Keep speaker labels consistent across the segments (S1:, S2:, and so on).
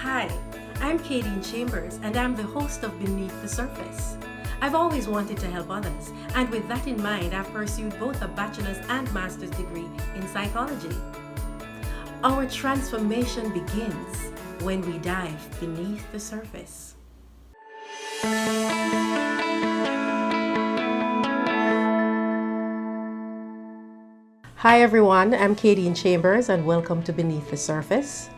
S1: Hi, I'm Kadeen Chambers and I'm the host of Beneath the Surface. I've always wanted to help others, and with that in mind, I've pursued both a bachelor's and master's degree in psychology. Our transformation begins when we dive beneath the surface. Hi everyone, I'm Kadeen Chambers and welcome to Beneath the Surface.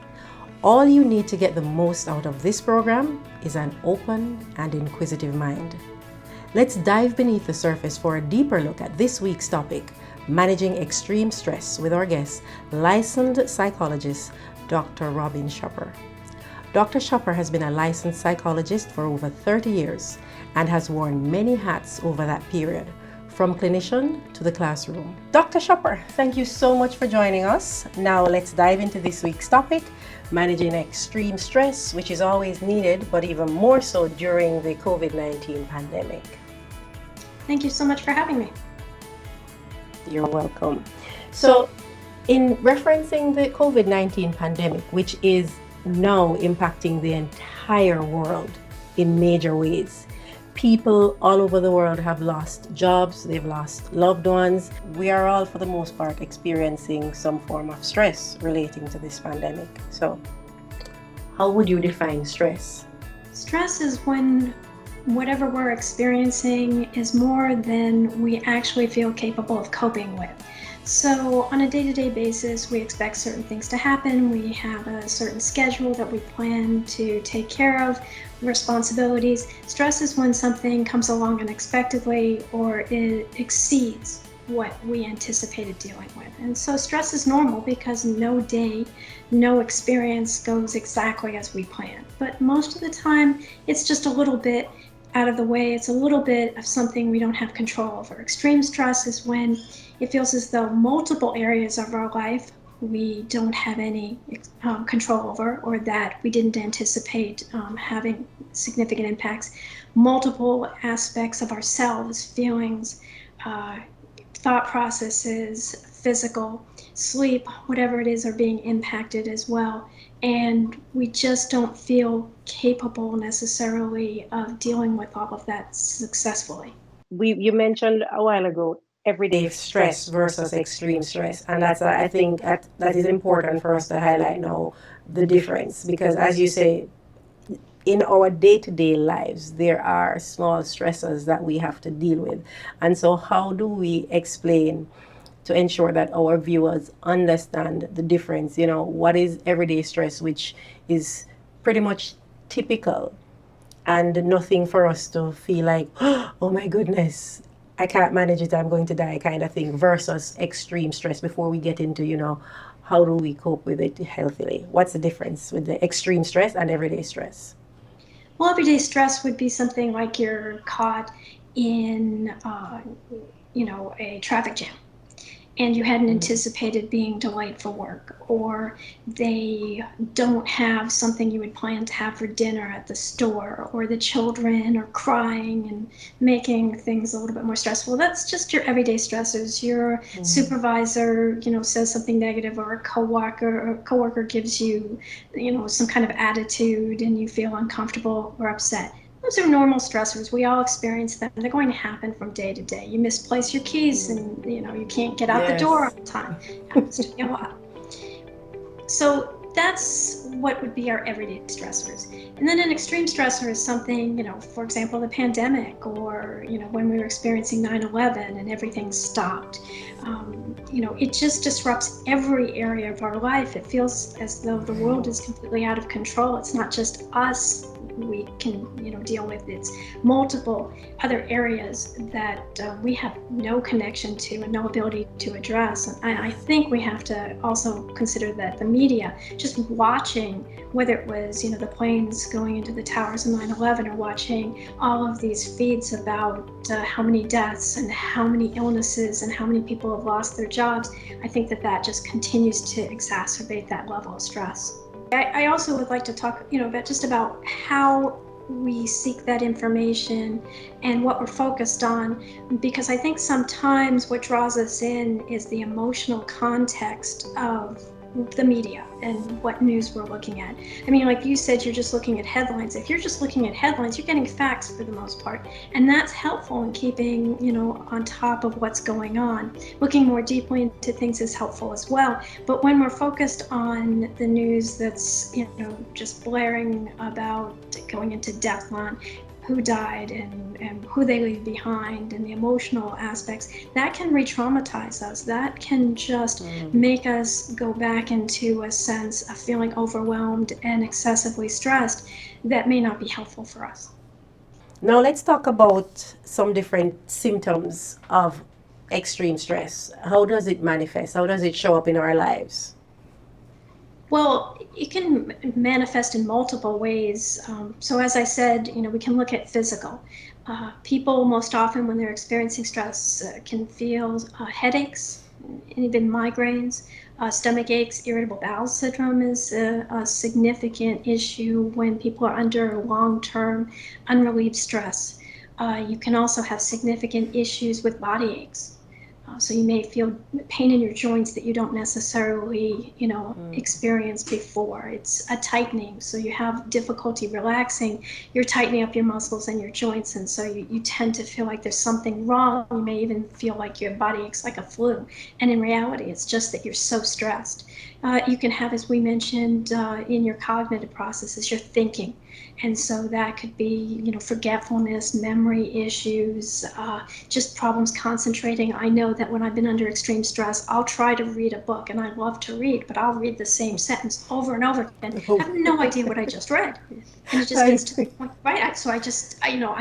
S1: All you need to get the most out of this program is an open and inquisitive mind. Let's dive beneath the surface for a deeper look at this week's topic, managing extreme stress, with our guest, licensed psychologist Dr. Robin Schupper. Dr. Schupper has been a licensed psychologist for over 30 years and has worn many hats over that period, from clinician to the classroom. Dr. Schupper, thank you so much for joining us. Now let's dive into this week's topic, managing extreme stress, which is always needed, but even more so during the COVID-19 pandemic.
S2: Thank you so much for having me.
S1: You're welcome. So, in referencing the COVID-19 pandemic, which is now impacting the entire world in major ways, people all over the world have lost jobs, they've lost loved ones. We are all, for the most part, experiencing some form of stress relating to this pandemic. So, how would you define stress?
S2: Stress is when whatever we're experiencing is more than we actually feel capable of coping with. So on a day-to-day basis, we expect certain things to happen. We have a certain schedule that we plan to take care of, responsibilities. Stress is when something comes along unexpectedly or it exceeds what we anticipated dealing with. And so stress is normal because no day, no experience goes exactly as we planned. But most of the time, it's just a little bit out of the way. It's a little bit of something we don't have control over. Extreme stress is when it feels as though multiple areas of our life we don't have any control over, or that we didn't anticipate having significant impacts. Multiple aspects of ourselves, feelings, thought processes, physical, sleep, whatever it is, are being impacted as well. And we just don't feel capable necessarily of dealing with all of that successfully.
S1: You mentioned a while ago everyday stress versus extreme stress, and I think that is important for us to highlight now, the difference, because as you say, in our day-to-day lives there are small stresses that we have to deal with. And so how do we explain to ensure that our viewers understand the difference, what is everyday stress, which is pretty much typical and nothing for us to feel like, oh my goodness, I can't manage it, I'm going to die, kind of thing, versus extreme stress, before we get into, how do we cope with it healthily? What's the difference with the extreme stress and everyday stress?
S2: Well, everyday stress would be something like you're caught in, a traffic jam, and you hadn't anticipated being delayed for work, or they don't have something you would plan to have for dinner at the store, or the children are crying and making things a little bit more stressful. That's just your everyday stressors. Your supervisor, says something negative, or a coworker gives you, some kind of attitude and you feel uncomfortable or upset. Those are normal stressors. We all experience them. They're going to happen from day to day. You misplace your keys and you can't get out the door on time. It happens to me a lot. So that's what would be our everyday stressors. And then an extreme stressor is something, for example, the pandemic, or when we were experiencing 9/11 and everything stopped. It just disrupts every area of our life. It feels as though the world is completely out of control. It's not just us we can deal with. It's multiple other areas that we have no connection to and no ability to address. And I think we have to also consider that the media, just watching, whether it was the planes going into the towers in 9/11, or watching all of these feeds about how many deaths and how many illnesses and how many people have lost their jobs, I think that just continues to exacerbate that level of stress. I also would like to talk, about how we seek that information and what we're focused on, because I think sometimes what draws us in is the emotional context of the media and what news we're looking at. I mean, like you said, you're just looking at headlines. If you're just looking at headlines, you're getting facts for the most part, and that's helpful in keeping, on top of what's going on. Looking more deeply into things is helpful as well. But when we're focused on the news that's, just blaring about going into depth on who died and who they leave behind and the emotional aspects, that can re-traumatize us. That can just make us go back into a sense of feeling overwhelmed and excessively stressed that may not be helpful for us.
S1: Now let's talk about some different symptoms of extreme stress. How does it manifest? How does it show up in our lives?
S2: Well, it can manifest in multiple ways. So, as I said, we can look at physical. People most often, when they're experiencing stress, can feel headaches, even migraines, stomach aches. Irritable bowel syndrome is a significant issue when people are under long-term unrelieved stress. You can also have significant issues with body aches. So you may feel pain in your joints that you don't necessarily, experience before. It's a tightening, so you have difficulty relaxing. You're tightening up your muscles and your joints, and so you tend to feel like there's something wrong. You may even feel like your body aches like a flu, and in reality, it's just that you're so stressed. You can have, as we mentioned, in your cognitive processes, your thinking. And so that could be, forgetfulness, memory issues, just problems concentrating. I know that when I've been under extreme stress, I'll try to read a book, and I love to read, but I'll read the same sentence over and over again. I have no idea what I just read. And it just gets to the point, right? So I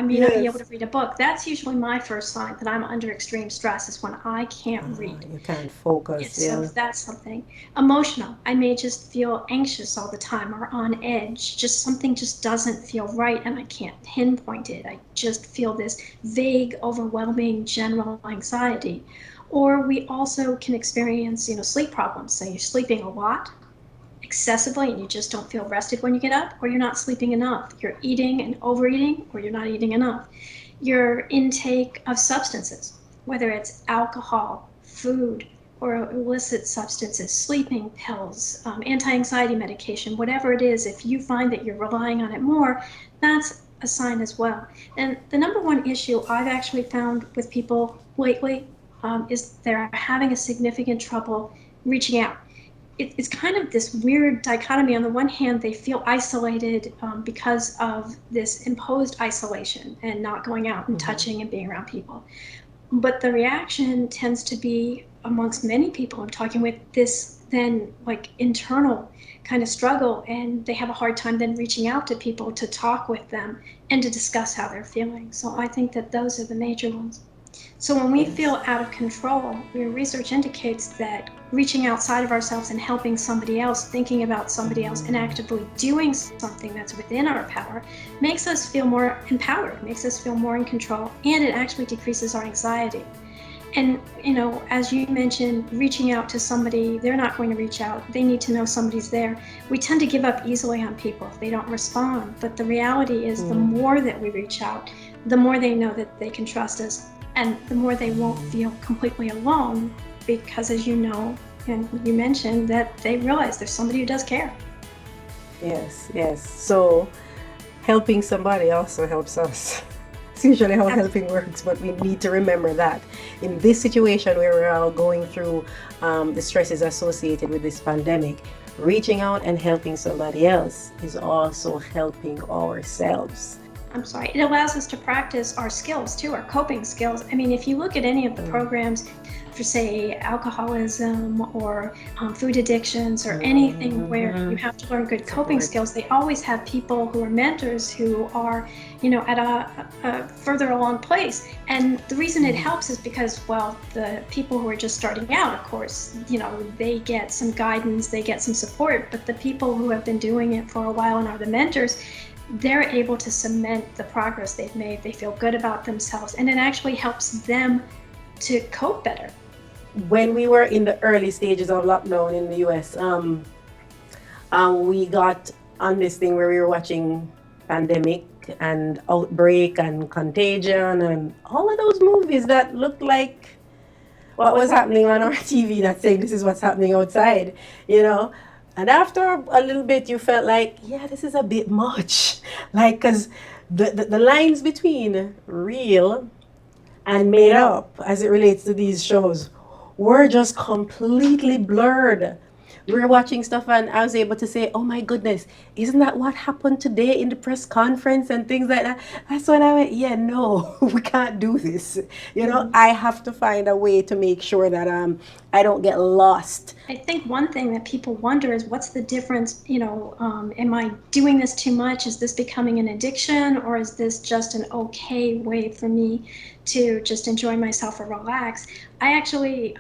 S2: may not be able to read a book. That's usually my first sign that I'm under extreme stress, is when I can't read.
S1: You can't focus.
S2: So that's something. Emotional. I may just feel anxious all the time or on edge. Just something just doesn't feel right, and I can't pinpoint it. I just feel this vague, overwhelming general anxiety. Or we also can experience, sleep problems. So you're sleeping a lot, excessively, and you just don't feel rested when you get up, or you're not sleeping enough. You're eating and overeating, or you're not eating enough. Your intake of substances, whether it's alcohol, food, or illicit substances, sleeping pills, anti-anxiety medication, whatever it is, if you find that you're relying on it more, that's a sign as well. And the number one issue I've actually found with people lately is they're having a significant trouble reaching out. It's kind of this weird dichotomy. On the one hand, they feel isolated because of this imposed isolation and not going out and touching and being around people. But the reaction tends to be, amongst many people I'm talking with, this then like internal kind of struggle, and they have a hard time then reaching out to people to talk with them and to discuss how they're feeling. So I think that those are the major ones. So when we feel out of control, your research indicates that reaching outside of ourselves and helping somebody else, thinking about somebody else, and actively doing something that's within our power makes us feel more empowered, makes us feel more in control, and it actually decreases our anxiety. And, as you mentioned, reaching out to somebody, they're not going to reach out. They need to know somebody's there. We tend to give up easily on people if they don't respond. But the reality is the more that we reach out, the more they know that they can trust us, and the more they won't feel completely alone, because, as you know, and you mentioned, that they realize there's somebody who does care.
S1: Yes. So helping somebody also helps us. It's usually how helping works, but we need to remember that in this situation where we're all going through the stresses associated with this pandemic, reaching out and helping somebody else is also helping ourselves.
S2: It allows us to practice our skills too, our coping skills. I mean, if you look at any of the programs for, say, alcoholism or food addictions or anything where you have to learn good coping skills, they always have people who are mentors who are, at a further along place. And the reason it helps is because, well, the people who are just starting out, of course, they get some guidance, they get some support, but the people who have been doing it for a while and are the mentors, they're able to cement the progress they've made. They feel good about themselves, and it actually helps them to cope better.
S1: When we were in the early stages of lockdown in the US, we got on this thing where we were watching Pandemic and Outbreak and Contagion and all of those movies that looked like, what was happening on our TV that's saying this is what's happening outside, you know? And after a little bit, you felt like, yeah, this is a bit much. Like, because the lines between real and made up as it relates to these shows were just completely blurred. We were watching stuff and I was able to say, oh my goodness, isn't that what happened today in the press conference and things like that? That's when I went, yeah, no, we can't do this. You know, I have to find a way to make sure that I don't get lost.
S2: I think one thing that people wonder is what's the difference, am I doing this too much? Is this becoming an addiction, or is this just an okay way for me to just enjoy myself or relax? I actually,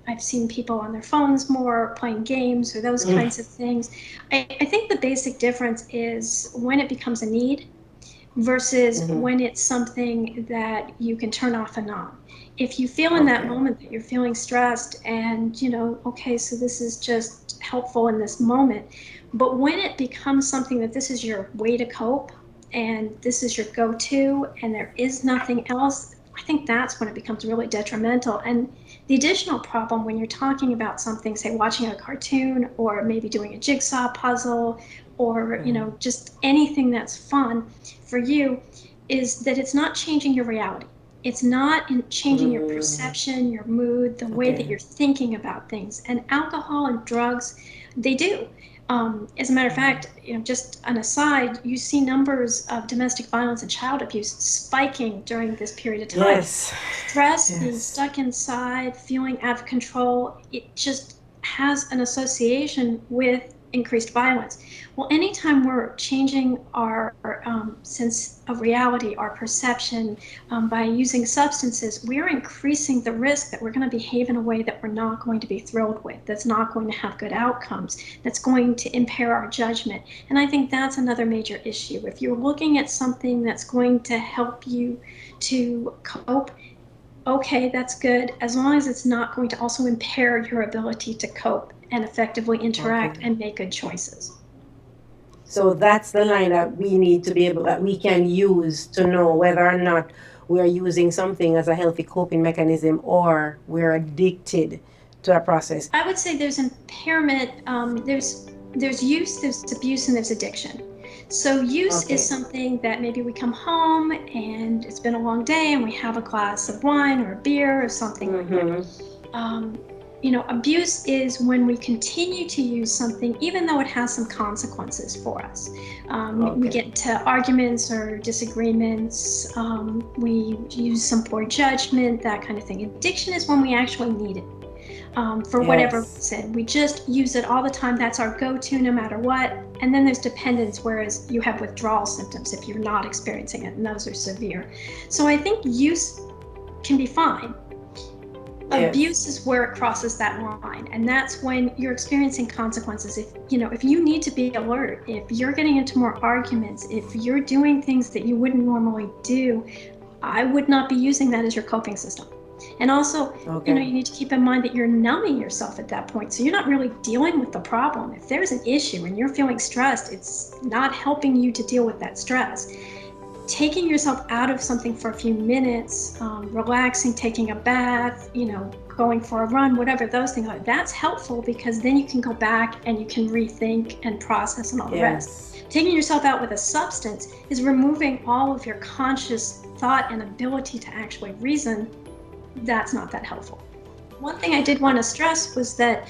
S2: I've seen people on their phones more, playing games or those kinds of things. I think the basic difference is when it becomes a need versus when it's something that you can turn off and on. If you feel in that moment that you're feeling stressed and, okay, so this is just helpful in this moment, but when it becomes something that this is your way to cope and this is your go-to and there is nothing else, I think that's when it becomes really detrimental. And the additional problem when you're talking about something, say watching a cartoon or maybe doing a jigsaw puzzle or, just anything that's fun for you, is that it's not changing your reality. It's not changing your perception, your mood, the way that you're thinking about things. And alcohol and drugs, they do. As a matter of fact, just an aside, you see numbers of domestic violence and child abuse spiking during this period of time.
S1: Yes.
S2: Stress, being stuck inside, feeling out of control, it just has an association with increased violence. Well, anytime we're changing our sense of reality, our perception, by using substances, we're increasing the risk that we're going to behave in a way that we're not going to be thrilled with, that's not going to have good outcomes, that's going to impair our judgment. And I think that's another major issue. If you're looking at something that's going to help you to cope, okay, that's good, as long as it's not going to also impair your ability to cope and effectively interact and make good choices.
S1: So that's the line that we need to be able, that we can use to know whether or not we're using something as a healthy coping mechanism or we're addicted to a process.
S2: I would say there's impairment, there's use, there's abuse, and there's addiction. So use is something that maybe we come home and it's been a long day and we have a glass of wine or a beer or something like that. Abuse is when we continue to use something even though it has some consequences for us. We get into arguments or disagreements, we use some poor judgment, that kind of thing. Addiction is when we actually need it. For whatever reason. We just use it all the time. That's our go-to no matter what. And then there's dependence, whereas you have withdrawal symptoms if you're not experiencing it, and those are severe. So I think use can be fine. Abuse is where it crosses that line, and that's when you're experiencing consequences. If you need to be alert, if you're getting into more arguments, if you're doing things that you wouldn't normally do, I would not be using that as your coping system. And also, you need to keep in mind that you're numbing yourself at that point. So you're not really dealing with the problem. If there's an issue and you're feeling stressed, it's not helping you to deal with that stress. Taking yourself out of something for a few minutes, relaxing, taking a bath, going for a run, whatever those things are, that's helpful because then you can go back and you can rethink and process and all the rest. Taking yourself out with a substance is removing all of your conscious thought and ability to actually reason. That's not that helpful. One thing I did want to stress was that,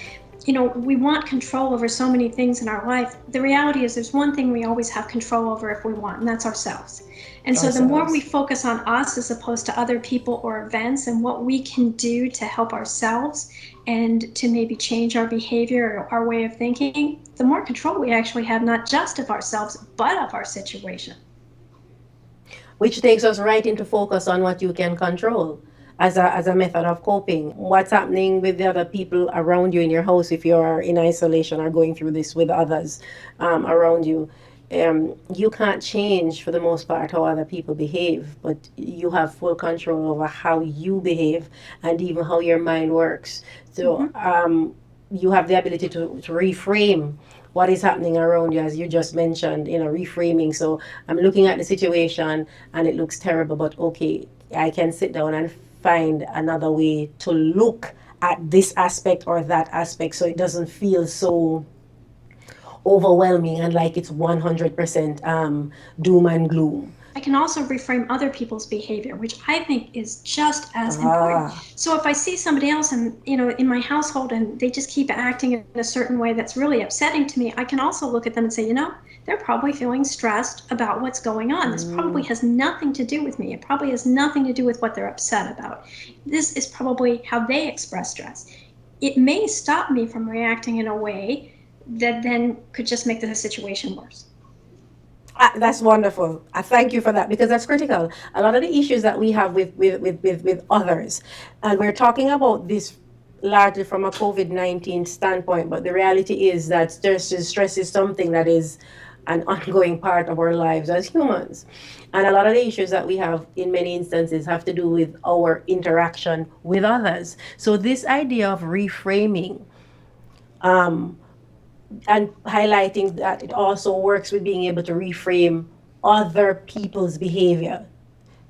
S2: we want control over so many things in our life. The reality is there's one thing we always have control over if we want, and that's ourselves. And so the more we focus on us as opposed to other people or events and what we can do to help ourselves and to maybe change our behavior or our way of thinking, the more control we actually have, not just of ourselves, but of our situation.
S1: Which takes us right into focus on what you can control as a method of coping. What's happening with the other people around you in your house if you're in isolation or going through this with others around you. You can't change for the most part how other people behave, but you have full control over how you behave and even how your mind works. So you have the ability to reframe what is happening around you, as you just mentioned, reframing. So I'm looking at the situation and it looks terrible, but okay, I can sit down and find another way to look at this aspect or that aspect so it doesn't feel so overwhelming and like it's 100% doom and gloom.
S2: I can also reframe other people's behavior, which I think is just as important. So if I see somebody else and, in my household and they just keep acting in a certain way that's really upsetting to me, I can also look at them and say, they're probably feeling stressed about what's going on. This probably has nothing to do with me. It probably has nothing to do with what they're upset about. This is probably how they express stress. It may stop me from reacting in a way that then could just make the situation worse.
S1: That's wonderful. I thank you for that because that's critical. A lot of the issues that we have with others, and we're talking about this largely from a COVID-19 standpoint, but the reality is that stress is something that is an ongoing part of our lives as humans. And a lot of the issues that we have in many instances have to do with our interaction with others. So this idea of reframing, and highlighting that it also works with being able to reframe other people's behavior.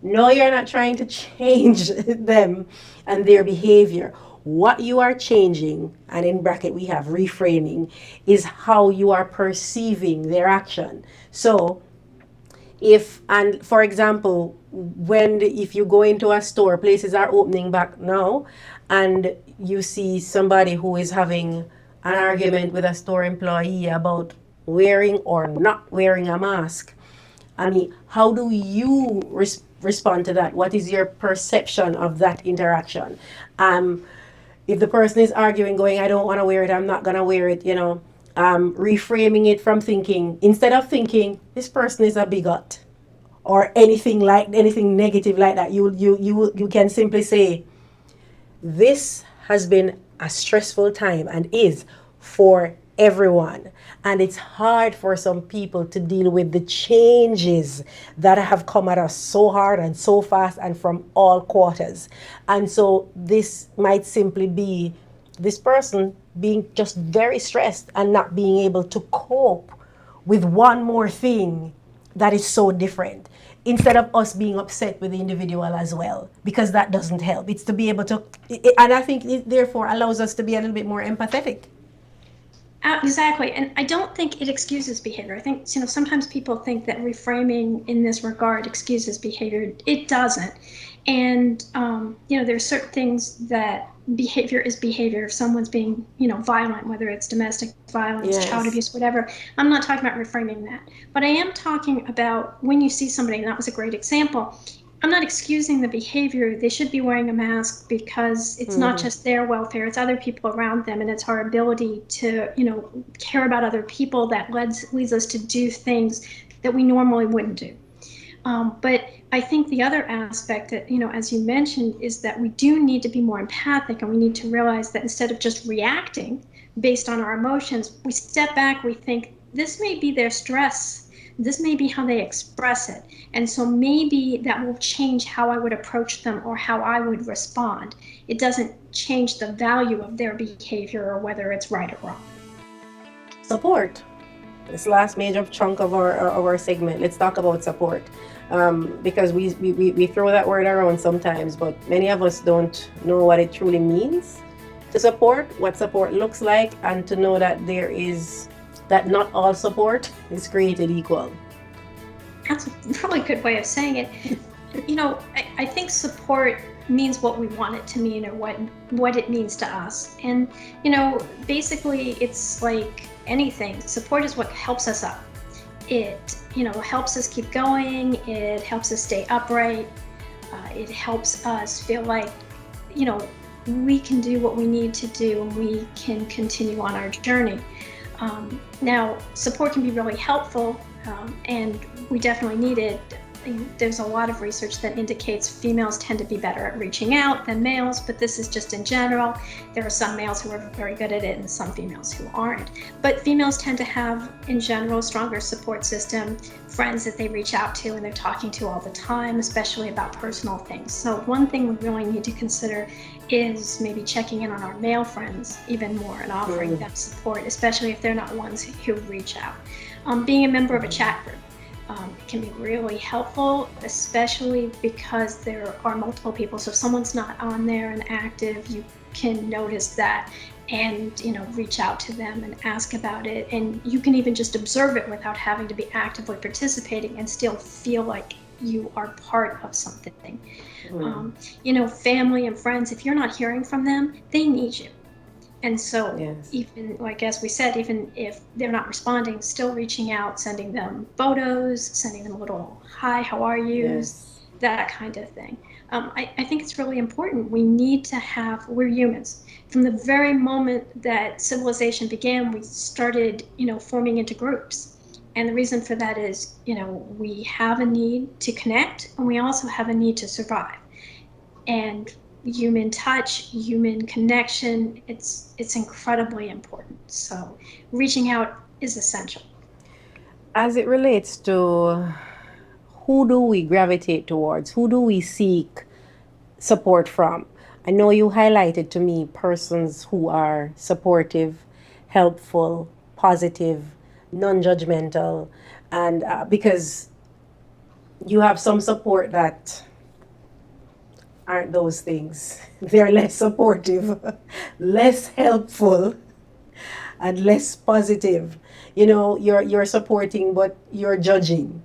S1: No, you're not trying to change them and their behavior. What you are changing, and in bracket we have reframing, is how you are perceiving their action. So and for example, if you go into a store, places are opening back now, and you see somebody who is having an argument with a store employee about wearing or not wearing a mask. I mean, how do you respond to that? What is your perception of that interaction? If the person is arguing, going, I don't want to wear it, I'm not going to wear it, reframing it from thinking, instead of thinking, this person is a bigot or anything negative like that, you can simply say, this has been a stressful time and is for everyone. And it's hard for some people to deal with the changes that have come at us so hard and so fast and from all quarters. And so this might simply be this person being just very stressed and not being able to cope with one more thing that is so different, instead of us being upset with the individual as well, because that doesn't help. It's to be able to, and I think it therefore allows us to be a little bit more empathetic.
S2: Exactly. And I don't think it excuses behavior. I think, sometimes people think that reframing in this regard excuses behavior. It doesn't. And, there's certain things that behavior is behavior. If someone's being, violent, whether it's domestic violence,
S1: Yes.
S2: child abuse, whatever, I'm not talking about reframing that. But I am talking about when you see somebody, and that was a great example, I'm not excusing the behavior. They should be wearing a mask because it's not just their welfare, it's other people around them, and it's our ability to, care about other people that leads us to do things that we normally wouldn't do. But I think the other aspect that, as you mentioned, is that we do need to be more empathic, and we need to realize that instead of just reacting based on our emotions, we step back, we think, this may be their stress. This may be how they express it. And so maybe that will change how I would approach them or how I would respond. It doesn't change the value of their behavior or whether it's right or wrong.
S1: Support. This last major chunk of our segment, let's talk about support. Because we throw that word around sometimes, but many of us don't know what it truly means to support, what support looks like, and to know that that not all support is created equal.
S2: That's a really good way of saying it. I think support means what we want it to mean or what it means to us. And, basically it's like anything. Support is what helps us up. It, helps us keep going. It helps us stay upright. It helps us feel like, we can do what we need to do and we can continue on our journey. Now, support can be really helpful, and we definitely need it. There's a lot of research that indicates females tend to be better at reaching out than males, but this is just in general. There are some males who are very good at it and some females who aren't. But females tend to have, in general, a stronger support system, friends that they reach out to and they're talking to all the time, especially about personal things. So one thing we really need to consider is maybe checking in on our male friends even more and offering them support, especially if they're not ones who reach out. Being a member of a chat group. can be really helpful, especially because there are multiple people. So if someone's not on there and active, you can notice that and reach out to them and ask about it. And you can even just observe it without having to be actively participating and still feel like you are part of something. Family and friends, if you're not hearing from them, they need you. And so
S1: Yes.
S2: even, like as we said, even if they're not responding, still reaching out, sending them photos, sending them a little hi, how are you,
S1: Yes.
S2: that kind of thing. I think it's really important. We need to we're humans. From the very moment that civilization began, we started, forming into groups. And the reason for that is, we have a need to connect, and we also have a need to survive. And human touch, human connection, it's incredibly important. So reaching out is essential.
S1: As it relates to who do we gravitate towards, who do we seek support from? I know you highlighted to me persons who are supportive, helpful, positive, non judgmental, and because you have some support that aren't those things. They're less supportive, less helpful, and less positive. You're supporting, but you're judging.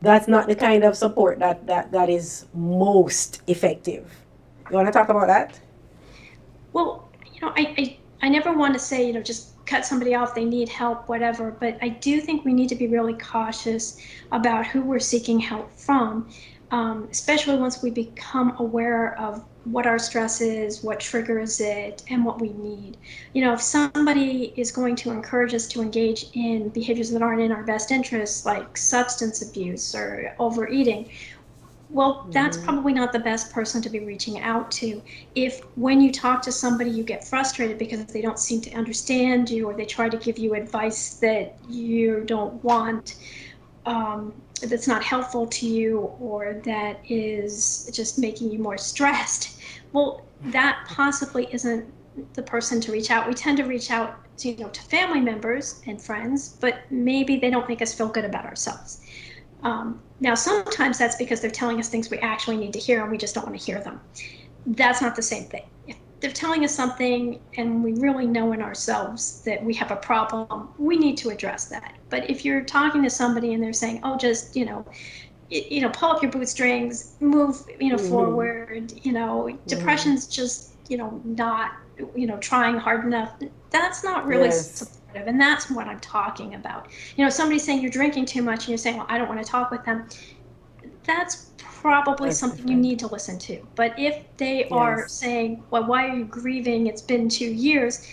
S1: That's not the kind of support that is most effective. You want to talk about that?
S2: Well, I never want to say, just cut somebody off, they need help, whatever, but I do think we need to be really cautious about who we're seeking help from, especially once we become aware of what our stress is, what triggers it, and what we need. If somebody is going to encourage us to engage in behaviors that aren't in our best interests, like substance abuse or overeating, well, that's probably not the best person to be reaching out to. If when you talk to somebody, you get frustrated because they don't seem to understand you, or they try to give you advice that you don't want, that's not helpful to you, or that is just making you more stressed, well, that possibly isn't the person to reach out. We tend to reach out to family members and friends, but maybe they don't make us feel good about ourselves. Now, sometimes that's because they're telling us things we actually need to hear and we just don't want to hear them. That's not the same thing. If they're telling us something and we really know in ourselves that we have a problem, we need to address that. But if you're talking to somebody and they're saying, oh, just, pull up your bootstrings, move, forward, depression's just, not, trying hard enough, that's not really
S1: Yes.
S2: and that's what I'm talking about. Somebody's saying you're drinking too much and you're saying, well, I don't want to talk with them. That's probably
S1: That's
S2: something you
S1: different.
S2: need to listen to. But if they are
S1: Yes.
S2: saying, well, why are you grieving? It's been 2 years.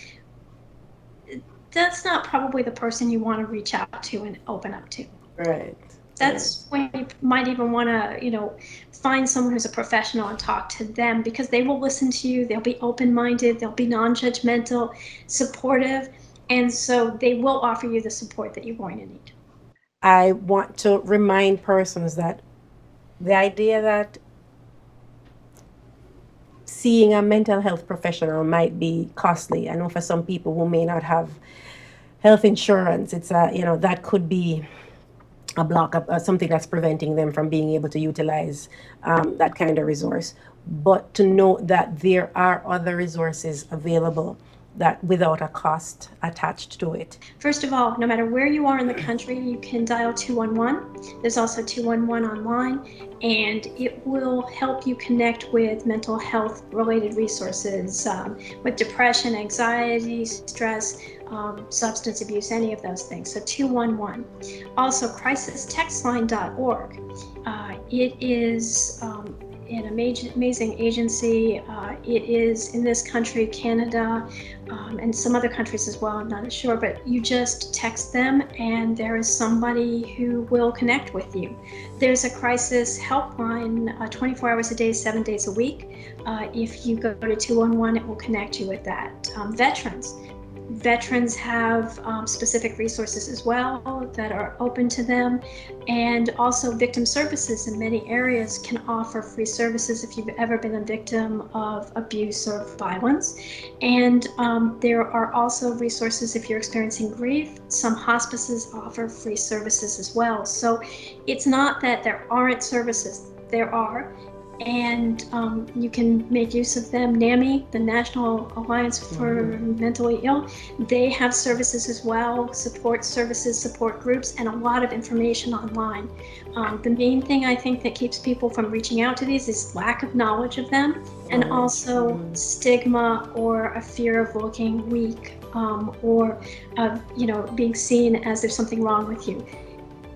S2: That's not probably the person you want to reach out to and open up to.
S1: Right.
S2: That's when you might even want to, find someone who's a professional and talk to them, because they will listen to you. They'll be open-minded. They'll be non-judgmental, supportive. And so they will offer you the support that you're going to need.
S1: I want to remind persons that the idea that seeing a mental health professional might be costly. I know for some people who may not have health insurance, that could be a block up, something that's preventing them from being able to utilize that kind of resource. But to know that there are other resources available that without a cost attached to it.
S2: First of all, no matter where you are in the country, you can dial 211. There's also 211 online, and it will help you connect with mental health related resources, with depression, anxiety, stress, substance abuse, any of those things. So 211. Also, crisistextline.org. It is an amazing agency. It is in this country, Canada, and some other countries as well, I'm not sure, but you just text them and there is somebody who will connect with you. There's a crisis helpline 24 hours a day, 7 days a week. If you go to 211, it will connect you with that. Veterans, Veterans have specific resources as well that are open to them, and also victim services in many areas can offer free services if you've ever been a victim of abuse or violence. And there are also resources if you're experiencing grief. Some hospices offer free services as well. So it's not that there aren't services, there are. And you can make use of them. NAMI, the National Alliance for Mentally Ill, they have services as well, support services, support groups, and a lot of information online. The main thing I think that keeps people from reaching out to these is lack of knowledge of them, and also stigma or a fear of looking weak, or of being seen as there's something wrong with you.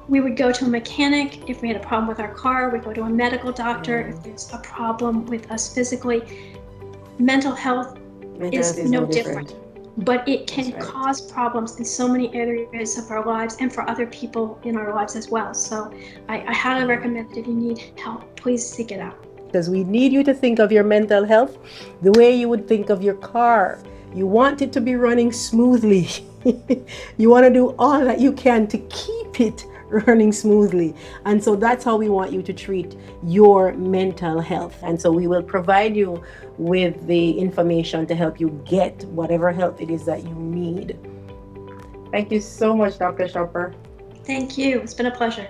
S2: We would go to a mechanic if we had a problem with our car. We go to a medical doctor if there's a problem with us physically. Mental health is no different, but it can cause problems in so many areas of our lives and for other people in our lives as well. So I highly recommend that if you need help, please seek it out.
S1: Because we need you to think of your mental health the way you would think of your car. You want it to be running smoothly. You want to do all that you can to keep it running smoothly. And so that's how we want you to treat your mental health. And so we will provide you with the information to help you get whatever help it is that you need. Thank you so much, Dr. Shopper.
S2: Thank you. It's been a pleasure.